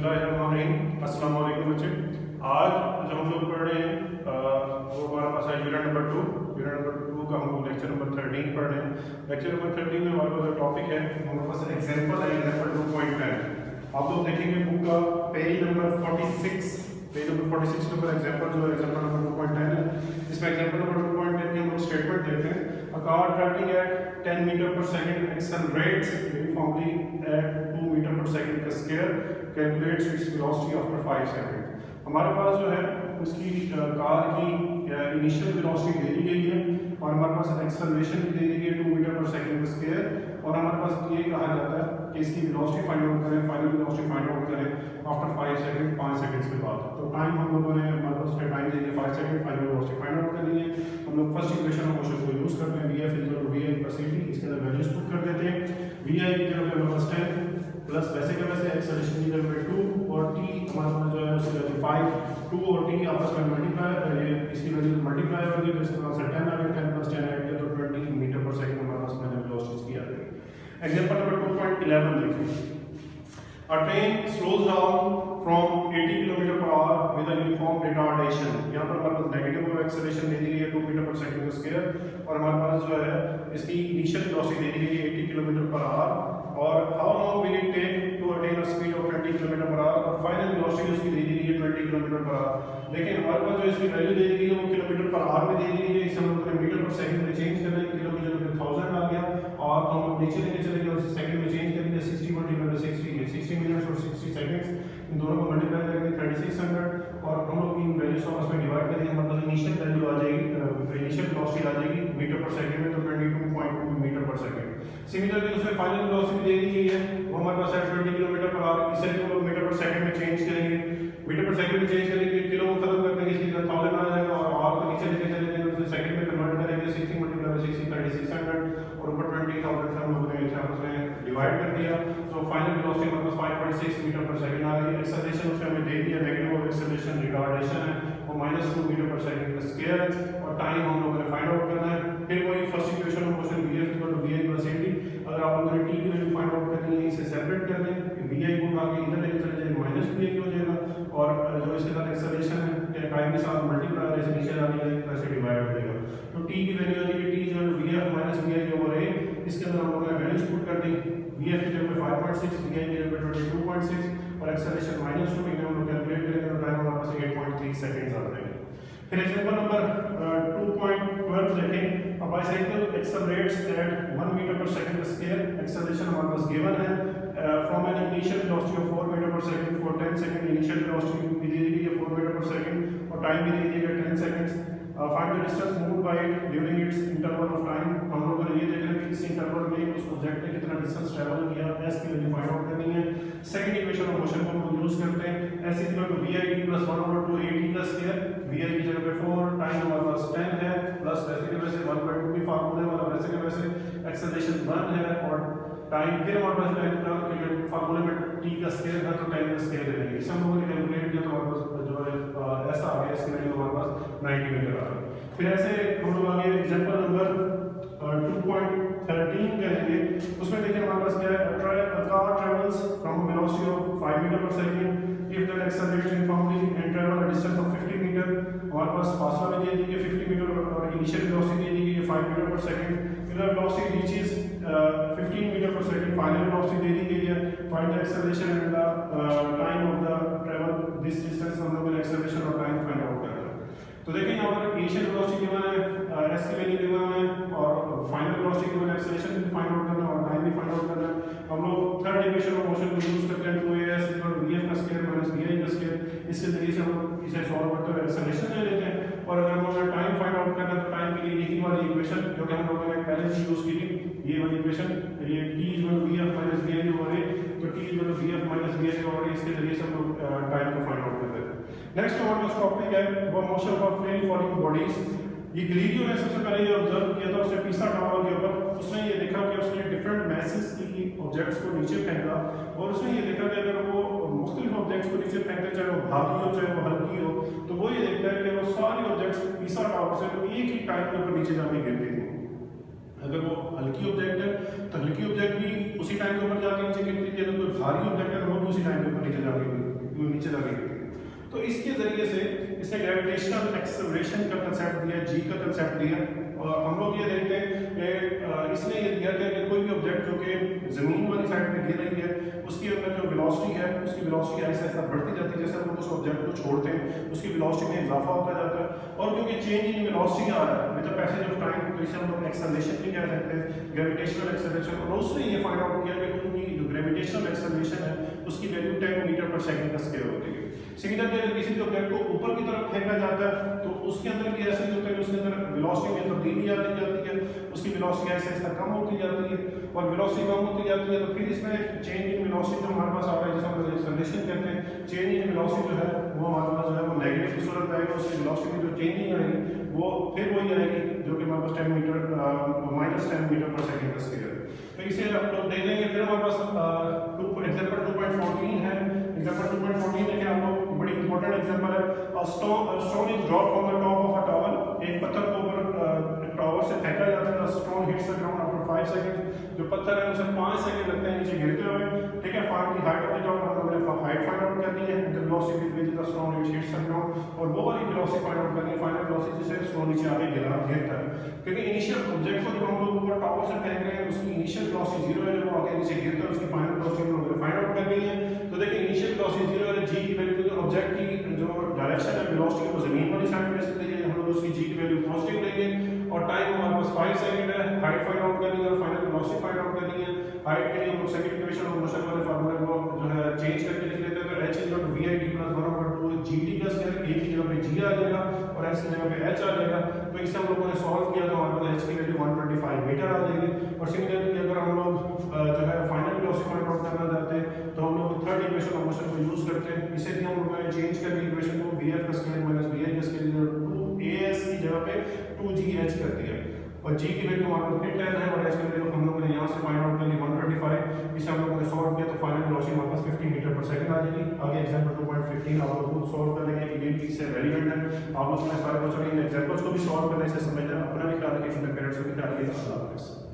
अस्सलाम वालेकुम बच्चे। आज जो हम लोग पढ़ रहे हैं वो हमारे पास है यूनिट नंबर 2 का हम लोग लेक्चर नंबर 13 पढ़ रहे हैं। लेक्चर नंबर 13 में हमारे पास जो टॉपिक है हमारे पास एग्जांपल है, एग्जांपल 2.10। आप लोग देखेंगे बुक का पेज नंबर 46 नंबर एग्जांपल जो है एग्जांपल नंबर 2.10 है। इसमें एग्जांपल नंबर 2.10 की हम लोग स्टेटमेंट देखते हैं। A car travelling at 10 metre per second accelerates uniformly at 2 metre per second का square calculates its velocity after 5 second. हमारे पास जो है उसकी कार की इनिशियल वेलोसिटी दे दी गई है और हमारे पास एक्सेलरेशन भी दे दी गई है 2 मीटर पर सेकंड का स्केयर, और हमारे पास ये कहा जाता है कि इसकी वेलोसिटी फाइंड आउट करें, फाइनल वेलोसिटी फाइंड आउट करें आफ्टर 5 सेकंड, 5 सेकंड्स के बाद। तो टाइम हम लोगों ने हमारे पास टाइम दे दिया 5 second, final velocity find out करनी है। हम लोग फर्स्ट इक्वेशन ऑफ मोशन को यूज करते हैं, vf = vi + at। इसके अंदर वैल्यूज पुट कर देते हैं। vi की जगह पे हमारे पास 10 प्लस वैसे का वैसे एक्सेलरेशन की जगह पे 2 और t हमारे पास जो है उसकी वैल्यू 5, 2 और t आपस में मल्टीप्लाई, ये इसकी वैल्यू मल्टीप्लाई होगी तो इसके पास 10 आ गया, 10 + 10 ऐड किया तो 20 मीटर पर सेकंड हमारे पास फाइनल वेलोसिटी की आ गई। एग्जांपल नंबर 2.11 देखिए। A train slows down from 80 km/h with a uniform retardation। यहाँ पर हमारे पास नेगेटिव एक्सेलरेशन दे दी गई है 2 मीटर पर सेकंड का स्क्वायर, और हमारे पास जो है इसकी इनिशियल वेलोसिटी दे दी गई है 80 km/h, और how long will it take to attain a speed of 20 km/h, और फाइनल वेलोसिटी उसकी दे दी गई है 20 km/h। देखिए हमारे पास जो इसकी वैल्यू दे दी गई है वो km/h में दे दी गई है, इसे हम लोग मीटर पर सेकंड में चेंज कर लेंगे, किलोमीटर में 1000 आ गया, और तो हम नीचे लेके चलेंगे और सेकंड में चेंज करेंगे 60 × 60 मिनट्स और 60 सेकंड्स, इन दोनों को मल्टीप्लाई करेंगे 3600, और हम लोग इन वैल्यूज को आपस में डिवाइड करेंगे, हमारे पास इनिशियल वैल्यू आ जाएगी, इनिशियल वेलोसिटी आ जाएगी मीटर पर सेकंड में, तो 22.2 मीटर पर सेकंड। सिमिलरली उसमें फाइनल वेलोसिटी दे दी गई है वो हमारे पास है 20 km/h, इसे हम लोग मीटर पर सेकंड में चेंज करेंगे, मीटर पर सेकंड में चेंज करेंगे, किलो को खत्म कर देंगे, इसकी 1000 आ जाएगा, और r को नीचे लेके चले जाएंगे तो सेकंड में कन्वर्ट करेंगे 60 × 60 3600, और ऊपर 20,000 से हम लोगों ने इसे आपस में डिवाइड कर दिया, तो फाइनल वेलोसिटी हमारे पास 5.6 मीटर पर सेकंड आ गई। एक्सेलरेशन उसमें हमें दे दिया, नेगेटिव ऑफ एक्सेलरेशन रिटार्डेशन है वो -2 मीटर पर सेकंड का स्क्वायर है, और टाइम हम लोगों ने फाइंड आउट करना है। फिर वही first equation of motion vf = vi + at। अगर आप लोगों ने t की वैल्यू फाइंड आउट करनी है इसे सेपरेट कर दें, vi को उठा के इधर लेके चले जाए -vi हो जाएगा, और जो इसके साथ एक्सेलरेशन है टाइम के साथ मल्टीप्लाई ऐसे नीचे जाने जाएगा तो ऐसे डिवाइड हो जाएगा, तो t की वैल्यू आ जाएगी t = vf - vi/a। इसके अंदर हम लोगों ने वैल्यूज पुट कर दी, vf की जगह पे 5.6, vi की जगह पे 22.6, और एक्सेलरेशन -2 हम लोग कैलकुलेट करेंगे तो टाइम हमारे पास 8.3 सेकंड्स आ जाएगा। फिर एग्जांपल नंबर 2.12 देखें। A bicycle accelerates at 1 metre per second का स्क्वायर, एक्सेलरेशन हमारे पास गिवन है from an initial velocity of 4 metre per second for 10 second, initial velocity भी दे दी गई है 4 मीटर पर सेकंड, और टाइम भी दे दिया गया 10 seconds. Find the distance moved by it during its interval of time. हम लोगों ने ये देखना है कि इस इंटरवल में उस ऑब्जेक्ट ने कितना डिस्टेंस ट्रैवल किया, s की वैल्यू फाइंड आउट करनी है। सेकंड इक्वेशन ऑफ मोशन को हम यूज करते हैं, s = vi t + 1/2 at का स्क्वायर, vi की जगह पे 4, टाइम हमारे पास 10 है, प्लस वैसे के वैसे 1/2 भी फार्मूला वाला वैसे के वैसे एक्सेलरेशन 1 है, और टाइम फिर हमारे पास टाइम का फार्मूले में t का स्क्वायर था तो टाइम का स्क्वायर ले लेंगे, इसे हम लोगों ने कैलकुलेट किया तो हमारे पास जो है ऐसा आ गया, इसकी वैल्यू हमारे पास 90 मीटर आ गई। फिर ऐसे हम लोग आगे एग्जांपल नंबर 2.13 करेंगे। उसमें देखिए हमारे पास क्या है, a car travels from a velocity of 5 metre per second if that accelerates uniformly and travel a distance of 50 metre. हमारे पास फासला में दे दी गई 50 मीटर और इनिशियल वेलोसिटी दे दी गई 5 metre per second. if the velocity reaches 15 metre per second, final velocity दे दी गई है, find the acceleration and the time of the travel this distance। हम लोग एक्सेलरेशन और टाइम फाइंड आउट कर रहे हैं। तो देखिए यहाँ पर इनिशियल वेलोसिटी गिवन है, s की वैल्यू गिवन है, और फाइनल वेलोसिटी गिवन है, एक्सेलरेशन भी फाइंड आउट करना है और टाइम भी फाइंड आउट करना है। हम लोग थर्ड इक्वेशन ऑफ मोशन को यूज करते हैं 2as = vf का स्क्वायर - vi का स्क्वायर। इसके जरिए से हम लोग इसे सॉल्व करते हुए एक्सेलरेशन ले लेते हैं, और अगर हम लोग टाइम फाइंड आउट करना है तो टाइम के लिए यही वाली इक्वेशन जो कि हम लोगों ने पहले ही यूज की थी, ये वाली इक्वेशन, ये t = vf - vi/a, तो t = vf - vi/a, इसके जरिए से हम लोग टाइम को फाइंड आउट करते हैं। नेक्स्ट हमारे पास टॉपिक है वो motion of freely falling bodies. ये गैलीलियो ने सबसे पहले ये ऑब्जर्व किया था, उसने पिसा टावर के ऊपर उसने ये देखा कि उसने डिफरेंट मैसेस की ऑब्जेक्ट्स को नीचे फेंका, और उसने ये देखा कि अगर वो मुख्तलिफ ऑब्जेक्ट्स को नीचे फेंकते, चाहे वो भारी हो चाहे वो हल्की हो, तो वो ये देखता है कि वो सारी ऑब्जेक्ट्स पिसा टावर से तो एक ही टाइम के ऊपर नीचे जाके गिरती थी। अगर वो हल्की ऑब्जेक्ट है तो हल्की ऑब्जेक्ट भी उसी टाइम के ऊपर जाके नीचे गिरती थी, अगर कोई भारी ऑब्जेक्ट है तो वो भी उसी टाइम के ऊपर नीचे जाके नीचे जा रही होती है। तो इसके जरिए से इसने ग्रेविटेशनल एक्सेलरेशन का कंसेप्ट दिया, जी का कंसेप्ट दिया। और हम लोग ये देखते हैं कि इसने ये दिया कि कोई भी ऑब्जेक्ट जो कि ज़मीन वाली साइड में गिर रही है उसके अंदर जो वेलोसिटी है उसकी वेलोसिटी ऐसे ऐसा बढ़ती जाती है, जैसे हम लोग उस ऑब्जेक्ट को छोड़ते हैं उसकी वेलोसिटी में इजाफा होता जाता है। और क्योंकि चेंज इन वेलोसिटी आ रहा है with the passage of time, तो इसे हम लोग एक्सेलरेशन भी कह सकते हैं, ग्रेविटेशनल एक्सेलरेशन। और उसने ये फाइंड आउट किया कि उनकी जो ग्रेविटेशनल एक्सेलरेशन है उसकी वैल्यू 10 मीटर पर सेकंड का स्केयर होती है। सिमिलरली अगर किसी ऑब्जेक्ट को ऊपर की तरफ फेंका जाता है तो उसके अंदर भी ऐसे होता है कि उसके अंदर वेलोसिटी में तब्दीली आती जाती है, उसकी वेलोसिटी ऐसे ऐसे कम होती जाती है। और वेलोसिटी कम होती जाती है तो फिर इसमें चेंज इन वेलोसिटी जो हमारे पास आ रहा है जिसे हम एक्सेलरेशन कहते हैं, चेंज इन वेलोसिटी जो है वो हमारे पास जो है वो नेगेटिव की सूरत में आएगा। उसकी वेलोसिटी में जो चेंजिंग आएगी वो फिर वही आएगी जो कि हमारे पास 10 मीटर -10 मीटर पर सेकंड का स्केयर है। तो इसे आप लोग देख लेंगे। फिर हमारे पास एग्जांपल 2.14 है। एग्जांपल 2.14 देखिए आप लोग, बड़ी इंपॉर्टेंट एग्जांपल है। Stone is drop from the top of a tower. एक पत्थर को ऊपर टावर से फेंका जाता है, stone hits the ground after 5 second. जो पत्थर है उसे 5 सेकंड लगते हैं नीचे गिरते हुए, ठीक है। Find the height of the tower, हम लोगों ने हाइट फाइंड आउट करनी है, the velocity with which the stone hits the ground, और वो वाली वेलोसिटी फाइंड आउट करनी है, फाइनल वेलोसिटी जिससे स्टोन नीचे आगे गिरता है। क्योंकि इनिशियल ऑब्जेक्ट को जब हम लोग ऊपर टावर से फेंक रहे हैं उसकी इनिशियल वेलोसिटी 0 है, जब वो आगे नीचे गिरता है उसकी फाइनल वेलोसिटी हम लोगों ने फाइंड आउट करनी है। तो देखिए इनिशियल वेलोसिटी 0 है, जी की वैल्यू जो ऑब्जेक्ट की जो डायरेक्शन है वेलोसिटी वो जमीन वाली साइड में से लेंगे, हम लोग उसकी जी की वैल्यू पॉजिटिव लेंगे। और टाइम हमारे पास 5 सेकंड है, हाइट फाइंड आउट करनी है और फाइनल वेलोसिटी फाइंड आउट करनी है। हाइट के लिए हम लोग सेकंड इक्वेशन और मोशन वाले फार्मूले को जो है चेंज करके लिख लेते हैं। तो h equal to vi t plus 1/2 gt का स्क्वायर, a की जगह पे g आ जाएगा और s की जगह पे h आ जाएगा। तो इसे हम लोगों ने सॉल्व किया तो हमारे पास h की वैल्यू 125 मीटर आ जाएगी। और सिमिलरली अगर हम लोग जो है फाइनल वेलोसिटी फाइंड आउट करना चाहते हैं तो हम लोग थर्ड इक्वेशन ऑफ मोशन को यूज करते हैं। इसे भी हम लोगों ने चेंज कर दिया इक्वेशन को, vf का स्क्वायर माइनस vi का स्क्वायर 2as की जगह पे 2gh कर दिया। और g की वैल्यू हमारे पास 10 है और h की वैल्यू हम लोगों ने यहाँ से फाइंड आउट कर ली 125। इसे हम लोगों ने सॉल्व किया तो फाइनल वेलोसिटी हमारे पास 50 मीटर पर सेकंड आ जाएगी। आगे एग्जांपल 2.15 आप लोग खुद सॉल्व कर लेंगे, ये भी इससे रेलेवेंट है। आप लोगों ने सारे बच्चों ने इन एग्जांपल्स को भी सॉल्व करने से समझना, अपना भी ख्याल रखिए, अपने पेरेंट्स का भी ख्याल रखिए। अल्लाह हाफिज़।